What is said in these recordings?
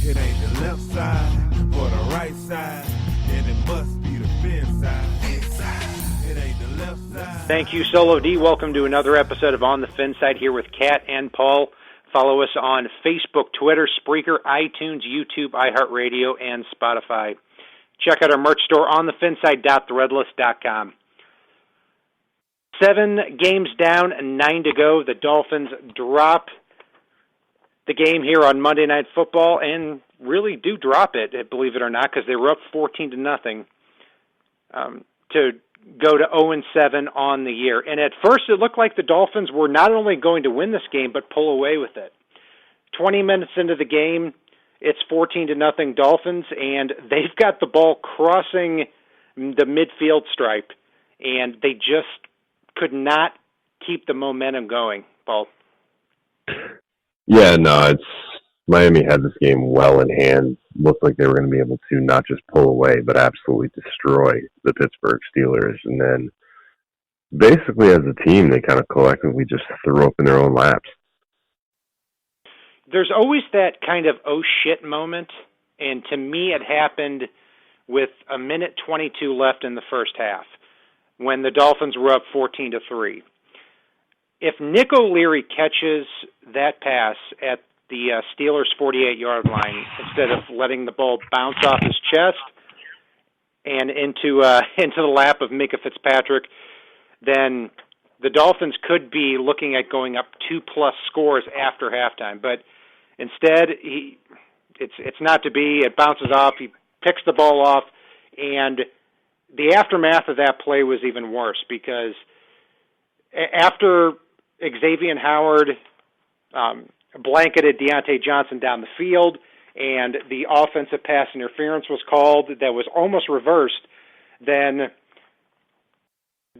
It ain't the left side or the right side, then it must be the FinSide. It ain't the left side. Thank you, Solo D. Welcome to another episode of On the FinSide here with Kat and Paul. Follow us on Facebook, Twitter, Spreaker, iTunes, YouTube, iHeartRadio, and Spotify. Check out our merch store on thefinside.threadless.com. 7 games down, 9 to go. The Dolphins drop the game here on Monday Night Football and really do drop it, believe it or not, because they were up 14-0 to go to 0-7 on the year. And at first it looked like the Dolphins were not only going to win this game, but pull away with it. 20 minutes into the game, it's 14-0 Dolphins, and they've got the ball crossing the midfield stripe, and they just could not keep the momentum going, Paul. Yeah, no, it's Miami had this game well in hand. Looked like they were going to be able to not just pull away, but absolutely destroy the Pittsburgh Steelers. And then basically as a team, they kind of collectively just threw up in their own laps. There's always that kind of oh shit moment, and to me it happened with 1:22 left in the first half when the Dolphins were up 14-3. If Nick O'Leary catches that pass at the Steelers' 48-yard line instead of letting the ball bounce off his chest and into the lap of Minkah Fitzpatrick, then the Dolphins could be looking at going up 2+ scores after halftime. But instead, it's not to be. It bounces off. He picks the ball off, and the aftermath of that play was even worse because after Xavier Howard blanketed Deontay Johnson down the field, and the offensive pass interference was called that was almost reversed, then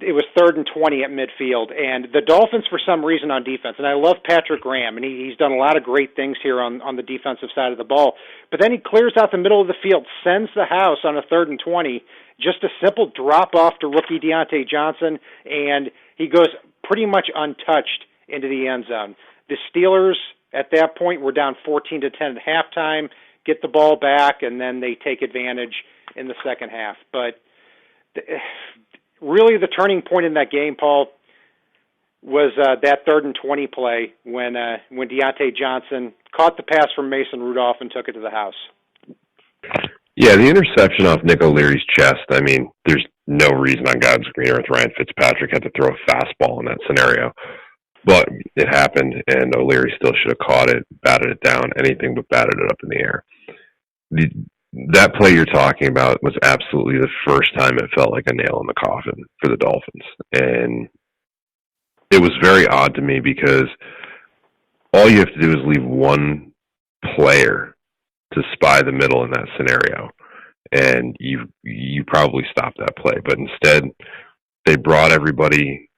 it was 3rd and 20 at midfield. And the Dolphins, for some reason on defense, and I love Patrick Graham, and he's done a lot of great things here on the defensive side of the ball, but then he clears out the middle of the field, sends the house on a 3rd and 20, just a simple drop-off to rookie Deontay Johnson, and he goes pretty much untouched into the end zone. The Steelers, at that point, were down 14-10 at halftime, get the ball back, and then they take advantage in the second half. But really the turning point in that game, Paul, was that 3rd and 20 play when Deontay Johnson caught the pass from Mason Rudolph and took it to the house. Yeah, the interception off Nick O'Leary's chest, I mean, there's no reason on God's green earth Ryan Fitzpatrick had to throw a fastball in that scenario. But it happened, and O'Leary still should have caught it, batted it down, anything but batted it up in the air. That play you're talking about was absolutely the first time it felt like a nail in the coffin for the Dolphins. And it was very odd to me because all you have to do is leave one player to spy the middle in that scenario, and you probably stop that play. But instead, they brought everybody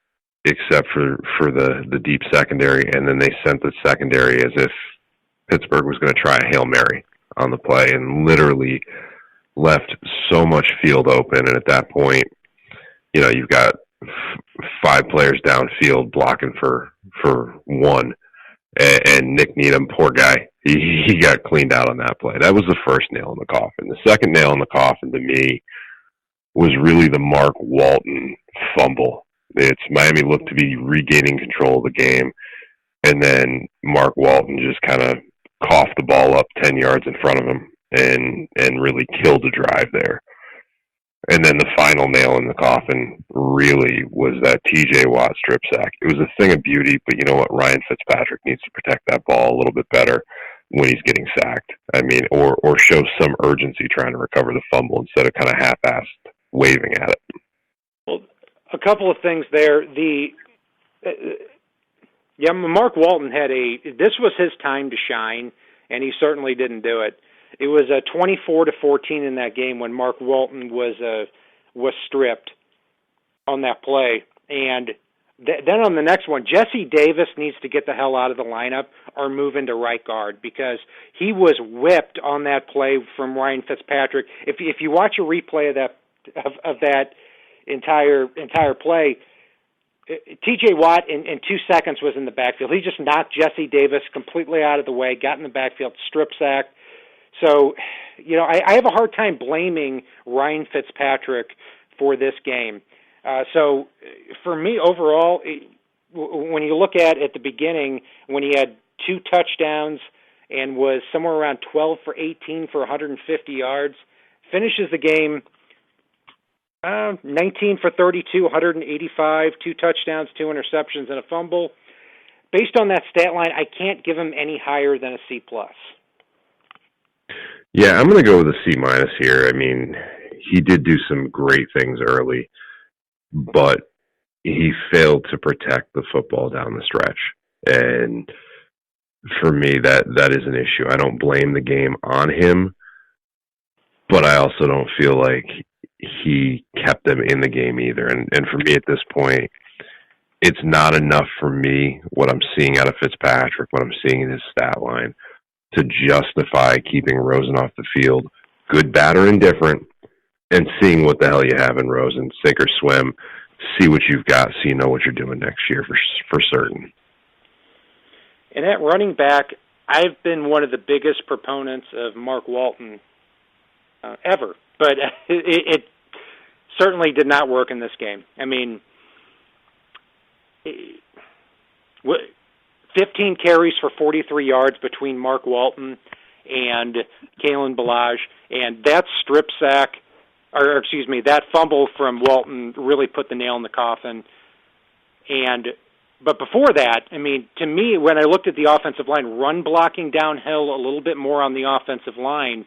except for the deep secondary, and then they sent the secondary as if Pittsburgh was going to try a Hail Mary on the play and literally left so much field open. And at that point, you know, you've got 5 players downfield blocking for one, and Nick Needham, poor guy, he got cleaned out on that play. That was the first nail in the coffin. The second nail in the coffin to me was really the Mark Walton fumble. It's Miami looked to be regaining control of the game, and then Mark Walton just kind of coughed the ball up 10 yards in front of him and really killed the drive there. And then the final nail in the coffin really was that TJ Watt strip sack. It was a thing of beauty, but you know what? Ryan Fitzpatrick needs to protect that ball a little bit better when he's getting sacked. I mean, or show some urgency trying to recover the fumble instead of kind of half-assed waving at it. Well, a couple of things there. Mark Walton this was his time to shine, and he certainly didn't do it. It was 24-14 in that game when Mark Walton was stripped on that play. And then on the next one, Jesse Davis needs to get the hell out of the lineup or move into right guard because he was whipped on that play from Ryan Fitzpatrick. If you watch a replay of that entire play, TJ Watt in 2 seconds was in the backfield. He just knocked Jesse Davis completely out of the way, got in the backfield, strip sacked, So, I have a hard time blaming Ryan Fitzpatrick for this game. So for me, overall, when you look at the beginning, when he had 2 touchdowns and was somewhere around 12 for 18 for 150 yards, finishes the game 19 for 32, 185, 2 touchdowns, 2 interceptions, and a fumble. Based on that stat line, I can't give him any higher than a C+. Yeah, I'm going to go with a C- here. I mean, he did do some great things early, but he failed to protect the football down the stretch. And for me, that is an issue. I don't blame the game on him, but I also don't feel like he kept them in the game either. And for me at this point, it's not enough for me, what I'm seeing out of Fitzpatrick, what I'm seeing in his stat line, to justify keeping Rosen off the field, good, bad, or indifferent, and seeing what the hell you have in Rosen, sink or swim, see what you've got so you know what you're doing next year for certain. And at running back, I've been one of the biggest proponents of Mark Walton ever, but it certainly did not work in this game. I mean, 15 carries for 43 yards between Mark Walton and Kalen Ballage, and that strip sack, that fumble from Walton really put the nail in the coffin. But before that, I mean, to me, when I looked at the offensive line, run blocking downhill a little bit more on the offensive line,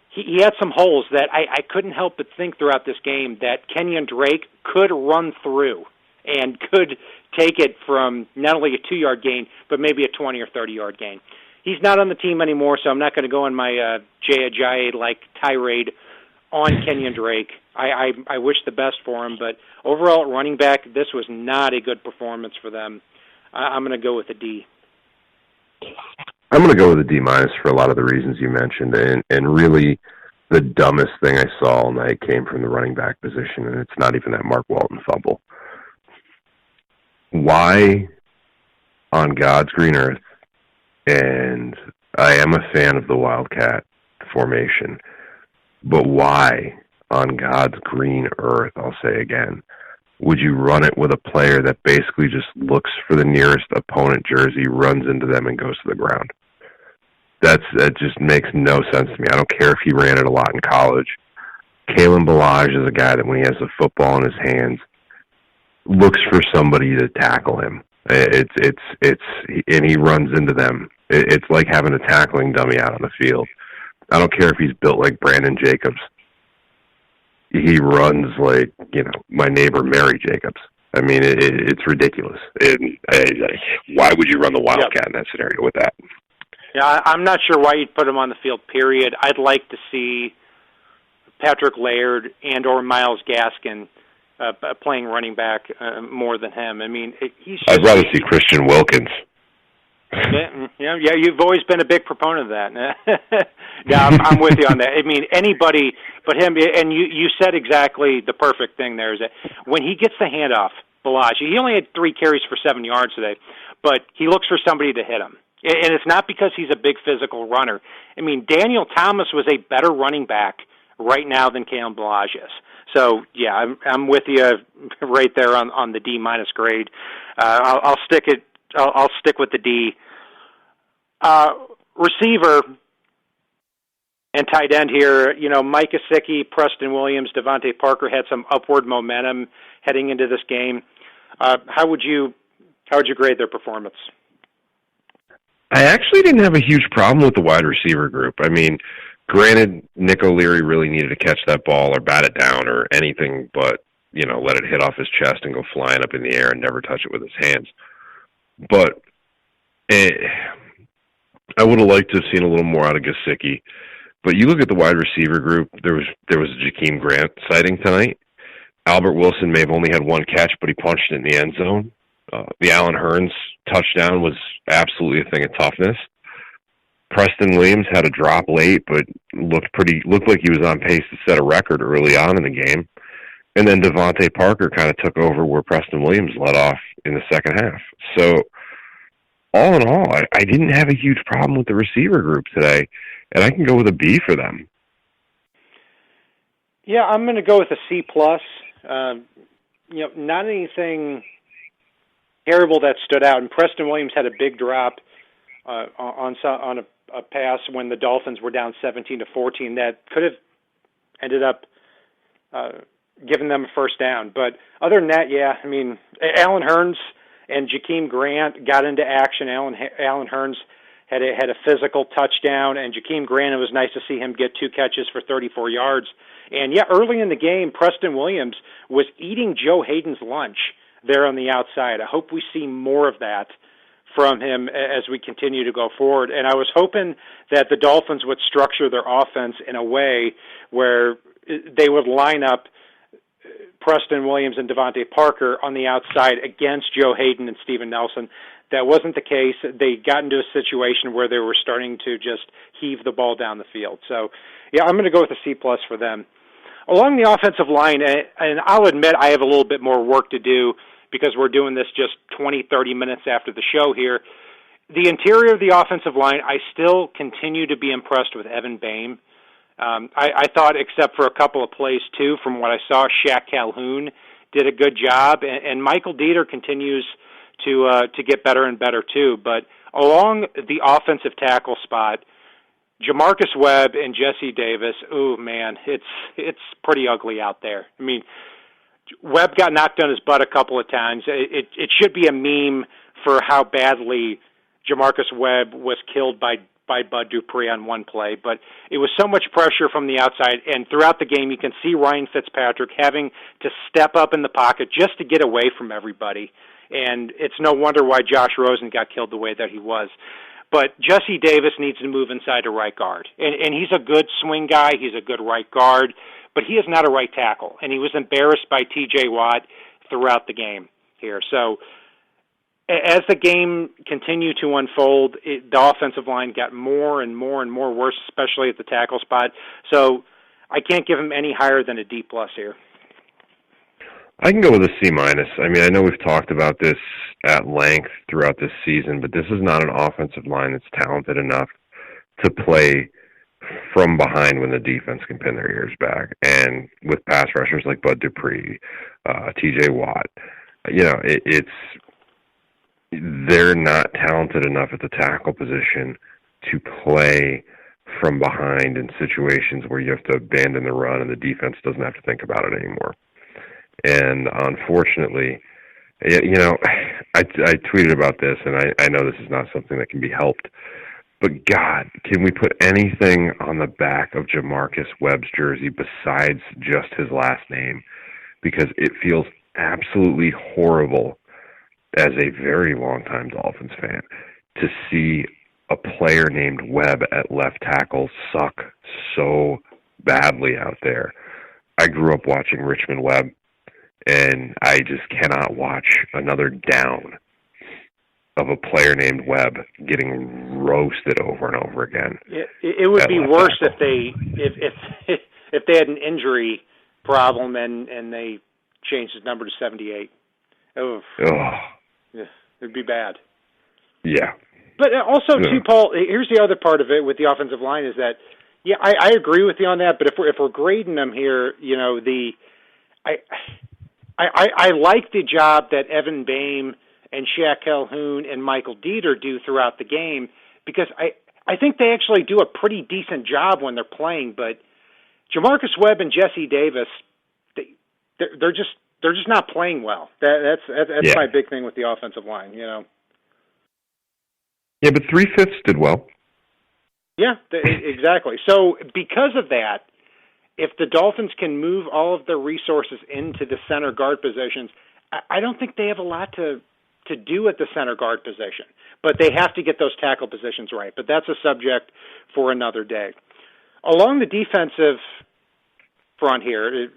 he had some holes that I couldn't help but think throughout this game that Kenyon Drake could run through and could take it from not only a 2-yard gain, but maybe a 20 or 30-yard gain. He's not on the team anymore, so I'm not going to go on my Jay Ajayi-like tirade on Kenyon Drake. I wish the best for him, but overall at running back, this was not a good performance for them. I'm going to go with a D. I'm going to go with a D- for a lot of the reasons you mentioned, and really the dumbest thing I saw all night came from the running back position, and it's not even that Mark Walton fumble. Why on God's green earth, and I am a fan of the Wildcat formation, but why on God's green earth, I'll say again, would you run it with a player that basically just looks for the nearest opponent jersey, runs into them, and goes to the ground? That just makes no sense to me. I don't care if he ran it a lot in college. Kalen Ballage is a guy that when he has the football in his hands, looks for somebody to tackle him. And he runs into them. It's like having a tackling dummy out on the field. I don't care if he's built like Brandon Jacobs. He runs like, my neighbor Mary Jacobs. I mean, it's ridiculous. Why would you run the Wildcat in that scenario with that? Yeah, I'm not sure why you'd put him on the field, period. I'd like to see Patrick Laird and or Myles Gaskin playing running back more than him. I mean, I'd rather see Christian Wilkins. Yeah, you've always been a big proponent of that. Yeah, I'm with you on that. I mean, anybody but him, and you said exactly the perfect thing there, is that when he gets the handoff, Ballage, he only had 3 carries for 7 yards today, but he looks for somebody to hit him. And it's not because he's a big physical runner. I mean, Daniel Thomas was a better running back right now than Kalen Ballage is. So, yeah, I'm with you right there on the D- grade. I'll stick with the D. Receiver and tight end here, Mike Gesicki, Preston Williams, Devontae Parker had some upward momentum heading into this game. How would you grade their performance? I actually didn't have a huge problem with the wide receiver group. I mean, granted, Nick O'Leary really needed to catch that ball or bat it down or anything but, let it hit off his chest and go flying up in the air and never touch it with his hands. But I would have liked to have seen a little more out of Gesicki. But you look at the wide receiver group, there was a Jakeem Grant sighting tonight. Albert Wilson may have only had 1 catch, but he punched it in the end zone. The Allen Hurns touchdown was absolutely a thing of toughness. Preston Williams had a drop late, but looked like he was on pace to set a record early on in the game. And then Devontae Parker kind of took over where Preston Williams led off in the second half. So all in all, I didn't have a huge problem with the receiver group today, and I can go with a B for them. Yeah, I'm going to go with a C+. Not anything terrible that stood out. And Preston Williams had a big drop on a pass when the Dolphins were down 17-14 that could have ended up giving them a first down. But other than that, yeah, I mean, Alan Hearns and Jakeem Grant got into action. Alan Hearns had a physical touchdown, and Jakeem Grant, it was nice to see him get 2 catches for 34 yards. And, yeah, early in the game, Preston Williams was eating Joe Hayden's lunch there on the outside. I hope we see more of that from him as we continue to go forward. And I was hoping that the Dolphins would structure their offense in a way where they would line up Preston Williams and Devontae Parker on the outside against Joe Hayden and Steven Nelson. That wasn't the case. They got into a situation where they were starting to just heave the ball down the field. So, yeah, I'm going to go with a C+ for them. Along the offensive line, and I'll admit I have a little bit more work to do because we're doing this just 20, 30 minutes after the show here. The interior of the offensive line, I still continue to be impressed with Evan Boehm. I thought, except for a couple of plays, too, from what I saw, Shaq Calhoun did a good job, and Michael Dieter continues to get better and better, too. But along the offensive tackle spot, Jamarcus Webb and Jesse Davis, ooh, man, it's pretty ugly out there. I mean, Webb got knocked on his butt a couple of times. It should be a meme for how badly Jamarcus Webb was killed by Bud Dupree on one play, but it was so much pressure from the outside, and throughout the game you can see Ryan Fitzpatrick having to step up in the pocket just to get away from everybody, and it's no wonder why Josh Rosen got killed the way that he was. But Jesse Davis needs to move inside to right guard, and he's a good swing guy, he's a good right guard, but he is not a right tackle, and he was embarrassed by T.J. Watt throughout the game here. So as the game continued to unfold, the offensive line got more and more and more worse, especially at the tackle spot. So I can't give him any higher than a D+ here. I can go with a C-. I mean, I know we've talked about this at length throughout this season, but this is not an offensive line that's talented enough to play from behind when the defense can pin their ears back. And with pass rushers like Bud Dupree, T.J. Watt, they're not talented enough at the tackle position to play from behind in situations where you have to abandon the run and the defense doesn't have to think about it anymore. And unfortunately, I tweeted about this, and I know this is not something that can be helped, but God, can we put anything on the back of Jamarcus Webb's jersey besides just his last name? Because it feels absolutely horrible as a very long-time Dolphins fan to see a player named Webb at left tackle suck so badly out there. I grew up watching Richmond Webb, and I just cannot watch another down of a player named Webb getting roasted over and over again. It would be worse if they had an injury problem and they changed his number to 78. Oh, yeah, it'd be bad. Yeah. But also, too, Paul, here's the other part of it with the offensive line is that, yeah, I agree with you on that. But if we're grading them here, I like the job that Evan Boehm and Shaq Calhoun and Michael Dieter do throughout the game because I think they actually do a pretty decent job when they're playing. But Jamarcus Webb and Jesse Davis, they're just not playing well. That's my big thing with the offensive line. Yeah, but 3/5 did well. Yeah, exactly. So because of that, if the Dolphins can move all of their resources into the center guard positions, I don't think they have a lot to do at the center guard position. But they have to get those tackle positions right. But that's a subject for another day. Along the defensive front here,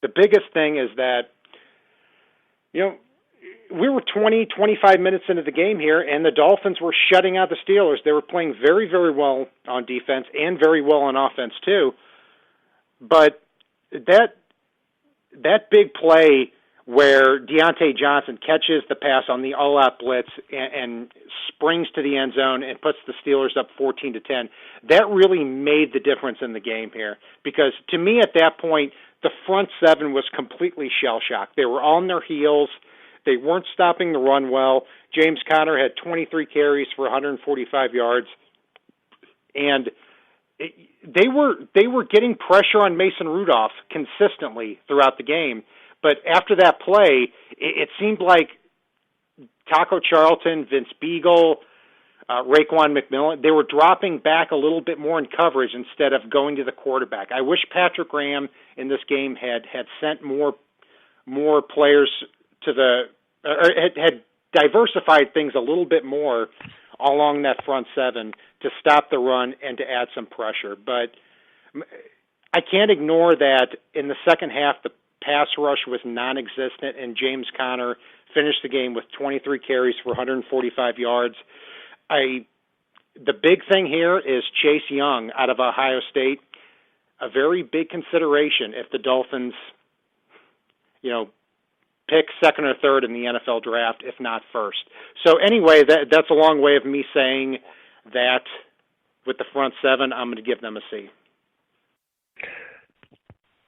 the biggest thing is that, we were 20, 25 minutes into the game here, and the Dolphins were shutting out the Steelers. They were playing very, very well on defense and very well on offense, too. But that big play where Deontay Johnson catches the pass on the all-out blitz and springs to the end zone and puts the Steelers up 14-10. That really made the difference in the game here, because to me at that point, the front seven was completely shell-shocked. They were on their heels. They weren't stopping the run well. James Conner had 23 carries for 145 yards, and they were getting pressure on Mason Rudolph consistently throughout the game. But after that play, it seemed like Taco Charlton, Vince Beagle, Raekwon McMillan, they were dropping back a little bit more in coverage instead of going to the quarterback. I wish Patrick Graham in this game had sent more players to the or had diversified things a little bit more along that front seven to stop the run and to add some pressure. But I can't ignore that in the second half, the pass rush was non-existent, and James Conner finished the game with 23 carries for 145 yards. The big thing here is Chase Young out of Ohio State, a very big consideration if the Dolphins, pick second or third in the NFL draft, if not first. So anyway, that's a long way of me saying that with the front seven, I'm going to give them a C.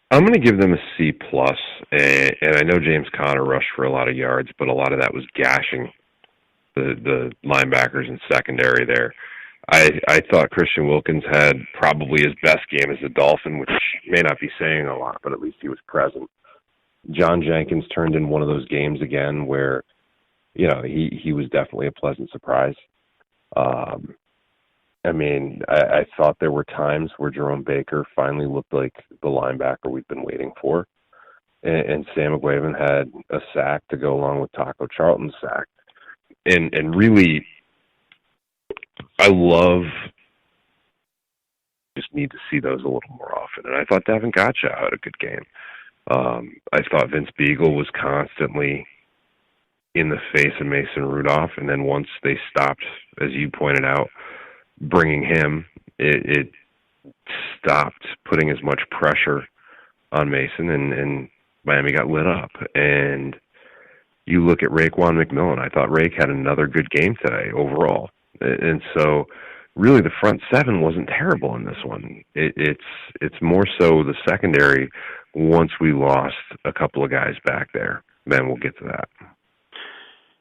I'm going to give them a C+, and I know James Conner rushed for a lot of yards, but a lot of that was gashing the linebackers and secondary there. I thought Christian Wilkins had probably his best game as a Dolphin, which may not be saying a lot, but at least he was present. John Jenkins turned in one of those games again where, he was definitely a pleasant surprise. I thought there were times where Jerome Baker finally looked like the linebacker we've been waiting for. And Sam McGuavin had a sack to go along with Taco Charlton's sack. And really, I just need to see those a little more often. And I thought Davin Gotcha had a good game. I thought Vince Beagle was constantly in the face of Mason Rudolph, and then once they stopped, as you pointed out, bringing him, it stopped putting as much pressure on Mason, and Miami got lit up. And you look at Raekwon McMillan, I thought Rake had another good game today overall. And so really the front seven wasn't terrible in this one. It's more so the secondary once we lost a couple of guys back there. Then we'll get to that.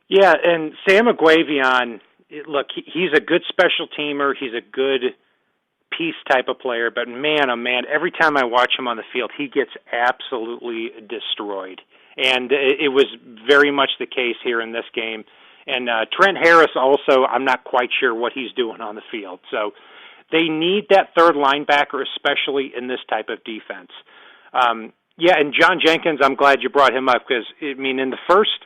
Yeah, and Sam McGuavion, look, he's a good special teamer. He's a good piece type of player. But, man, oh, man, every time I watch him on the field, he gets absolutely destroyed. And it was very much the case here in this game. And Trent Harris also, I'm not quite sure what he's doing on the field. So they need that third linebacker, especially in this type of defense. And John Jenkins, I'm glad you brought him up because, in the first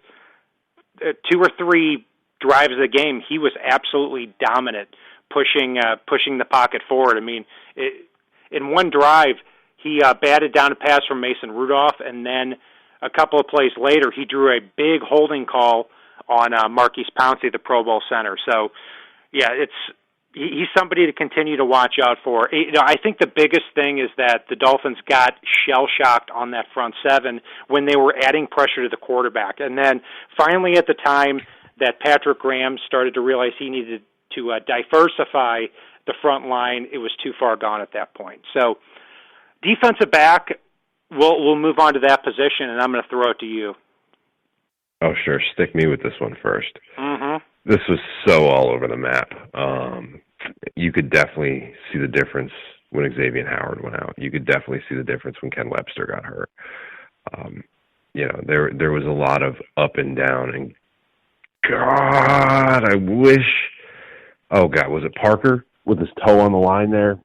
2 or 3 drives of the game, he was absolutely dominant, pushing the pocket forward. In one drive, he batted down a pass from Mason Rudolph, and then a couple of plays later, he drew a big holding call on Marquise Pouncey, the Pro Bowl center. So, yeah, he's somebody to continue to watch out for. I think the biggest thing is that the Dolphins got shell-shocked on that front seven when they were adding pressure to the quarterback. And then finally at the time that Patrick Graham started to realize he needed to diversify the front line, it was too far gone at that point. So defensive back, we'll move on to that position, and I'm going to throw it to you. Oh, sure. Stick me with this one first. Mm-hmm. This was so all over the map. You could definitely see the difference when Xavier Howard went out. You could definitely see the difference when Ken Webster got hurt. There was a lot of up and down. And God, I wish. Oh God, was it Parker with his toe on the line there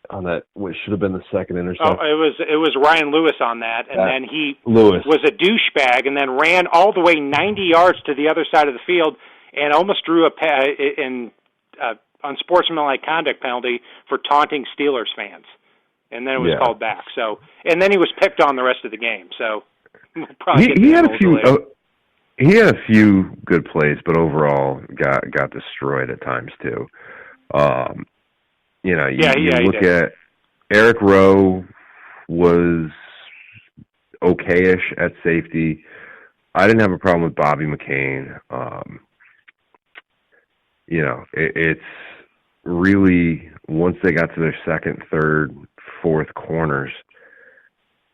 on that? What should have been the second interception? Oh, it was Ryan Lewis on that, and then he was a douchebag, and then ran all the way 90 yards to the other side of the field, and almost drew an unsportsmanlike conduct penalty for taunting Steelers fans, and then it was called back. So, and then he was picked on the rest of the game. So, he had a few. He had a few good plays, but overall got destroyed at times too. You look at Eric Rowe was okay-ish at safety. I didn't have a problem with Bobby McCain. It's really once they got to their second, third, fourth corners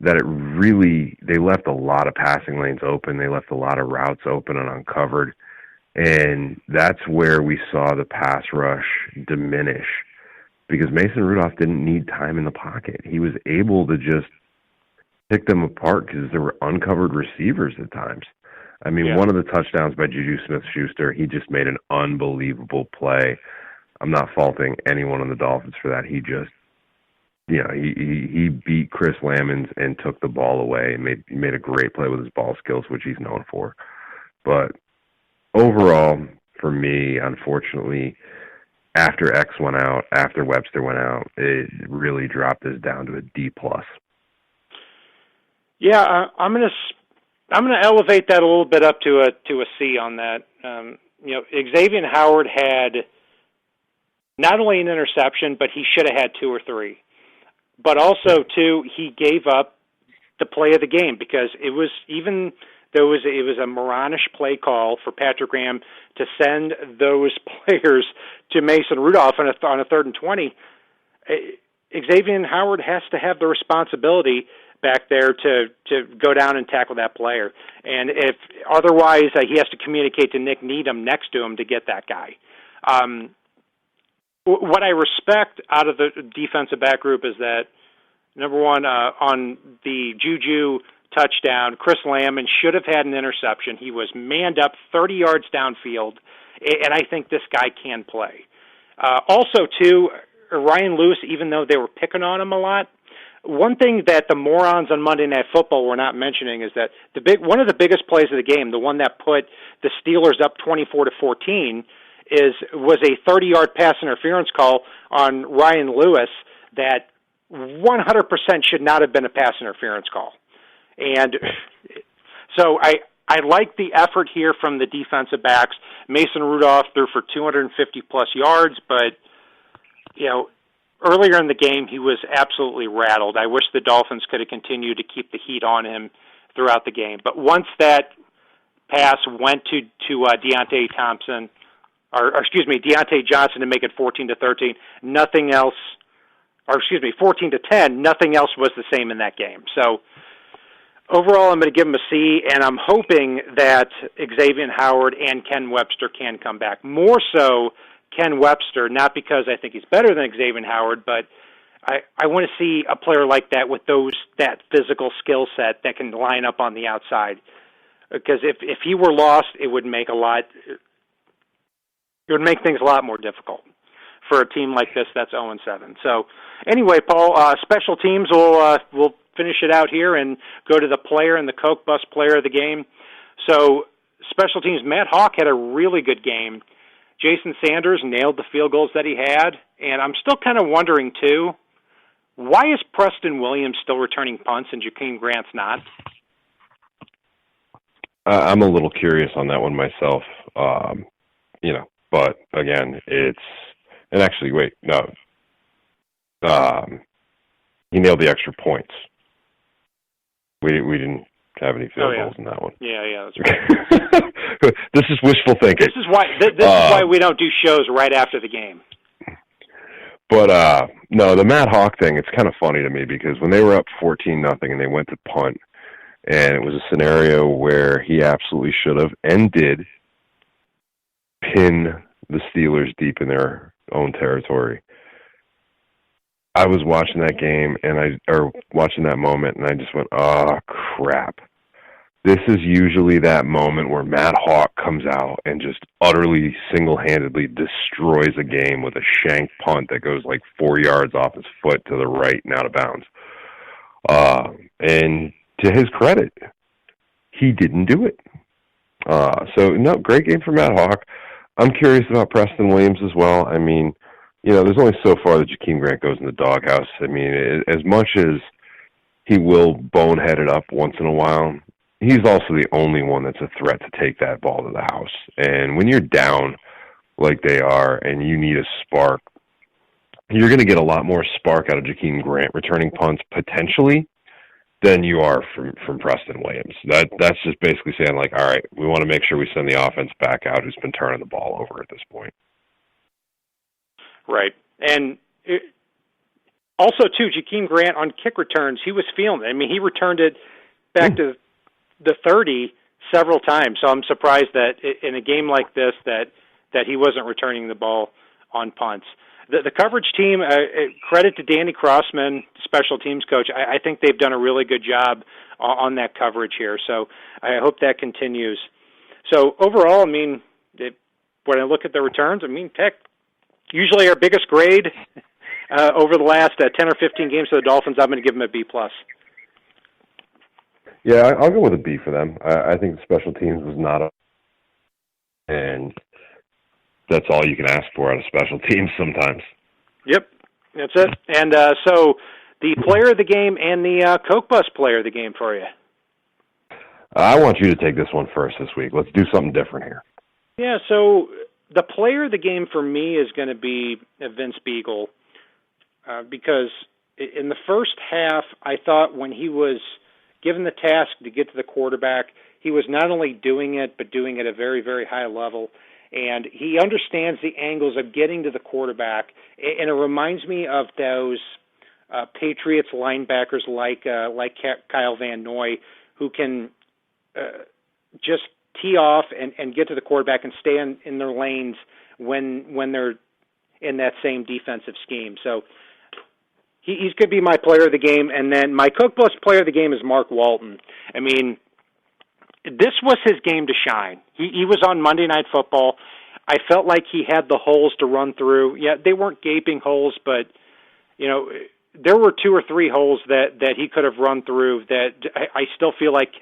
that they left a lot of passing lanes open. They left a lot of routes open and uncovered. And that's where we saw the pass rush diminish because Mason Rudolph didn't need time in the pocket. He was able to just pick them apart because there were uncovered receivers at times. I mean, One of the touchdowns by Juju Smith-Schuster, he just made an unbelievable play. I'm not faulting anyone on the Dolphins for that. He just, he beat Chris Lammons and took the ball away and made a great play with his ball skills, which he's known for. But overall, for me, unfortunately, after X went out, after Webster went out, it really dropped us down to a D+. Yeah, I'm gonna elevate that a little bit up to a C on that. Xavier Howard had not only an interception, but he should have had 2 or 3. But also, too, he gave up the play of the game because it was a moronish play call for Patrick Graham to send those players to Mason Rudolph on a 3rd and 20. Xavier Howard has to have the responsibility back there to go down and tackle that player. And if otherwise, he has to communicate to Nick Needham next to him to get that guy. What I respect out of the defensive back group is that, number one, on the Juju touchdown, Chris Lammons should have had an interception. He was manned up 30 yards downfield, and I think this guy can play. Also, too, Ryan Lewis, even though they were picking on him a lot, one thing that the morons on Monday Night Football were not mentioning is that one of the biggest plays of the game, the one that put the Steelers up 24-14, was a 30-yard pass interference call on Ryan Lewis that 100% should not have been a pass interference call. And so I like the effort here from the defensive backs. Mason Rudolph threw for 250-plus yards, but, earlier in the game, he was absolutely rattled. I wish the Dolphins could have continued to keep the heat on him throughout the game. But once that pass went to Deontay Johnson to make it 14-13, nothing else, 14-10, nothing else was the same in that game. So overall, I'm going to give him a C, and I'm hoping that Xavier Howard and Ken Webster can come back. More so Ken Webster, not because I think he's better than Xavier Howard, but I want to see a player like that with that physical skill set that can line up on the outside. Because if he were lost, it would make things a lot more difficult for a team like this that's 0-7. So anyway, Paul, special teams will finish it out here and go to the player and the Coke Bus player of the game. So special teams, Matt Hawk had a really good game. Jason Sanders nailed the field goals that he had, and I'm still kind of wondering, too, why is Preston Williams still returning punts and Jakeem Grant's not? I'm a little curious on that one myself, but again, he nailed the extra points. We didn't have any field goals in that one. Yeah, that's right. This is wishful thinking. This is why we don't do shows right after the game. But no, the Matt Hawk thing, it's kind of funny to me because when they were up 14-0 and they went to punt, and it was a scenario where he absolutely should have and did pin the Steelers deep in their own territory. I was watching that game watching that moment, and I just went, "Oh crap!" This is usually that moment where Matt Hawk comes out and just utterly single-handedly destroys a game with a shank punt that goes like 4 yards off his foot to the right and out of bounds. And to his credit, he didn't do it. So, no, great game for Matt Hawk. I'm curious about Preston Williams as well. I mean, there's only so far that Jakeem Grant goes in the doghouse. I mean, as much as he will bonehead it up once in a while, he's also the only one that's a threat to take that ball to the house. And when you're down like they are and you need a spark, you're going to get a lot more spark out of Jakeem Grant returning punts potentially than you are from Preston Williams. That's just basically saying, like, all right, we want to make sure we send the offense back out who's been turning the ball over at this point. Right. And also, too, Jakeem Grant on kick returns, he was feeling it. I mean, he returned it back to the 30 several times. So I'm surprised that in a game like this that he wasn't returning the ball on punts. The coverage team, credit to Danny Crossman, special teams coach. I think they've done a really good job on that coverage here. So I hope that continues. So overall, I mean, when I look at the returns, I mean, Tech, usually our biggest grade over the last 10 or 15 games for the Dolphins, I'm going to give them a B+. Yeah, I'll go with a B for them. I think the special teams was not and that's all you can ask for out of special teams sometimes. Yep, that's it. And so the player of the game and the Coke Bus player of the game for you. I want you to take this one first this week. Let's do something different here. Yeah, so the player of the game for me is going to be Vince Beagle because in the first half, I thought when he was given the task to get to the quarterback, he was not only doing it, but doing it at a very, very high level. And he understands the angles of getting to the quarterback. And it reminds me of those Patriots linebackers like Kyle Van Noy, who can just tee off and get to the quarterback and stay in their lanes when they're in that same defensive scheme. So he's going to be my player of the game. And then my Coke Bus player of the game is Mark Walton. I mean, this was his game to shine. He was on Monday Night Football. I felt like he had the holes to run through. Yeah, they weren't gaping holes, but, you know, there were 2 or 3 holes that he could have run through that I still feel like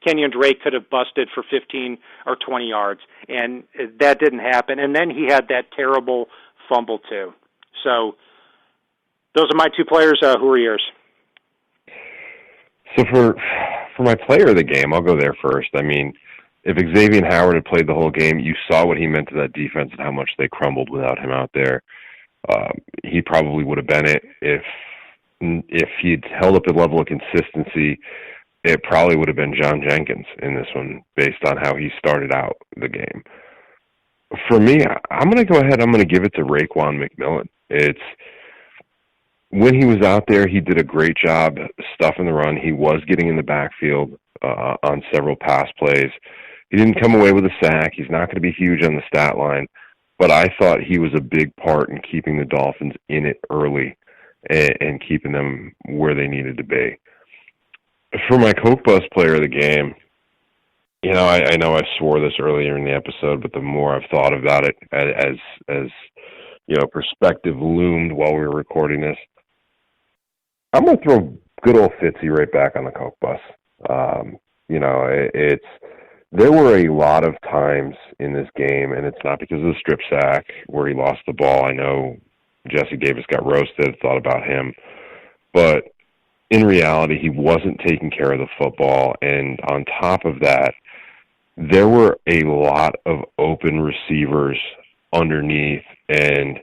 Kenyon Drake could have busted for 15 or 20 yards, and that didn't happen. And then he had that terrible fumble, too. So those are my 2 players. Who are yours? So for my player of the game, I'll go there first. I mean, if Xavier Howard had played the whole game, you saw what he meant to that defense and how much they crumbled without him out there. He probably would have been it if he'd held up a level of consistency. It probably would have been John Jenkins in this one, based on how he started out the game. For me, I'm going to go ahead. I'm going to give it to Raekwon McMillan. When he was out there, he did a great job stuffing the run. He was getting in the backfield on several pass plays. He didn't come away with a sack. He's not going to be huge on the stat line, but I thought he was a big part in keeping the Dolphins in it early and keeping them where they needed to be. For my Coke Bus player of the game, you know, I know I swore this earlier in the episode, but the more I've thought about it as you know, perspective loomed while we were recording this, I'm going to throw good old Fitzy right back on the Coke Bus. You know, there were a lot of times in this game, and it's not because of the strip sack where he lost the ball. I know Jesse Davis got roasted, thought about him. But in reality, he wasn't taking care of the football. And on top of that, there were a lot of open receivers underneath, and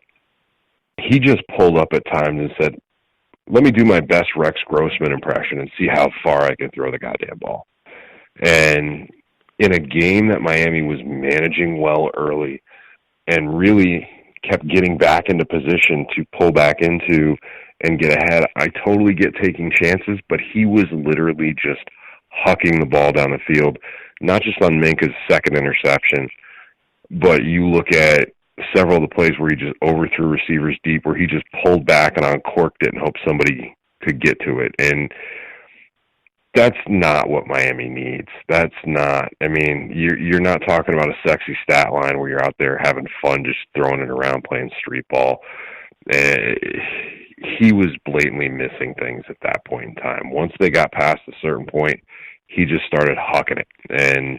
he just pulled up at times and said, let me do my best Rex Grossman impression and see how far I can throw the goddamn ball. And in a game that Miami was managing well early and really kept getting back into position to pull back into and get ahead, I totally get taking chances, but he was literally just hucking the ball down the field, not just on Minka's second interception, but you look at several of the plays where he just overthrew receivers deep, where he just pulled back and uncorked it and hoped somebody could get to it. And that's not what Miami needs. That's not, I mean, you're not talking about a sexy stat line where you're out there having fun just throwing it around playing street ball. He was blatantly missing things at that point in time. Once they got past a certain point, he just started hucking it. And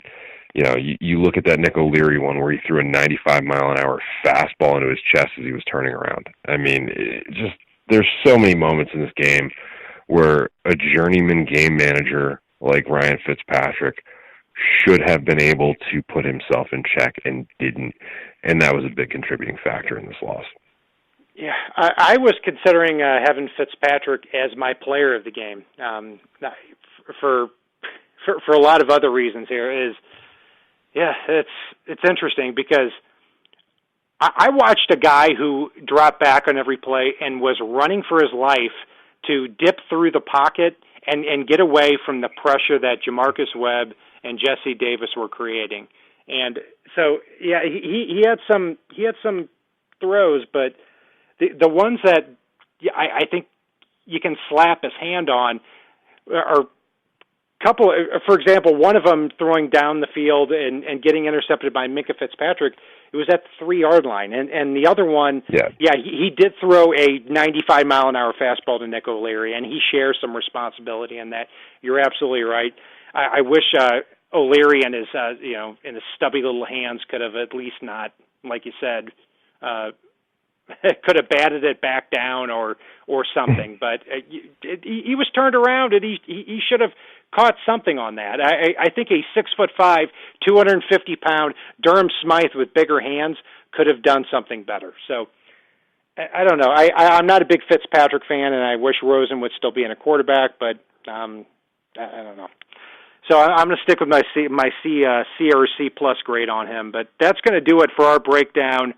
you know, you look at that Nick O'Leary one where he threw a 95-mile-an-hour fastball into his chest as he was turning around. I mean, there's so many moments in this game where a journeyman game manager like Ryan Fitzpatrick should have been able to put himself in check and didn't, and that was a big contributing factor in this loss. Yeah, I was considering having Fitzpatrick as my player of the game. a lot of other reasons here is, yeah, it's interesting because I watched a guy who dropped back on every play and was running for his life to dip through the pocket and get away from the pressure that Jamarcus Webb and Jesse Davis were creating. And so, yeah, he had some throws, but the ones that I think you can slap his hand on are couple. For example, one of them throwing down the field and getting intercepted by Minkah Fitzpatrick. It was at the 3-yard line, and the other one, he did throw a 95-mile-an-hour fastball to Nick O'Leary, and he shares some responsibility in that. You're absolutely right. I wish O'Leary and his in his stubby little hands could have at least not, like you said, could have batted it back down or something. But he was turned around, and he should have caught something on that. I think a 6'5", 250-pound Durham Smythe with bigger hands could have done something better. So I don't know. I'm not a big Fitzpatrick fan, and I wish Rosen would still be in a quarterback, but I don't know. So I'm going to stick with my C or C plus grade on him. But that's going to do it for our breakdown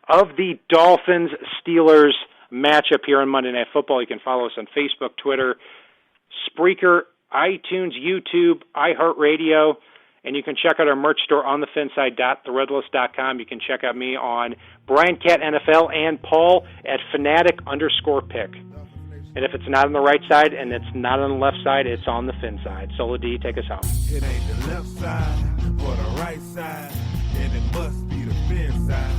of the Dolphins-Steelers matchup here on Monday Night Football. You can follow us on Facebook, Twitter, Spreaker, iTunes, YouTube, iHeartRadio, and you can check out our merch store on thefinside.threadless.com. You can check out me on Brian Cat NFL and Paul at Fanatic_pick. And if it's not on the right side and it's not on the left side, it's on the fin side. Solo D, take us home. It ain't the left side or the right side, and it must be the fin side.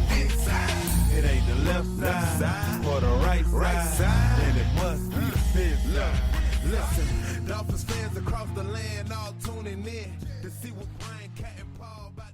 It ain't the left side or the right side, and it must be the fin side. Listen, Dolphins fans across the land all tuning in to see what Brian Cat and Paul about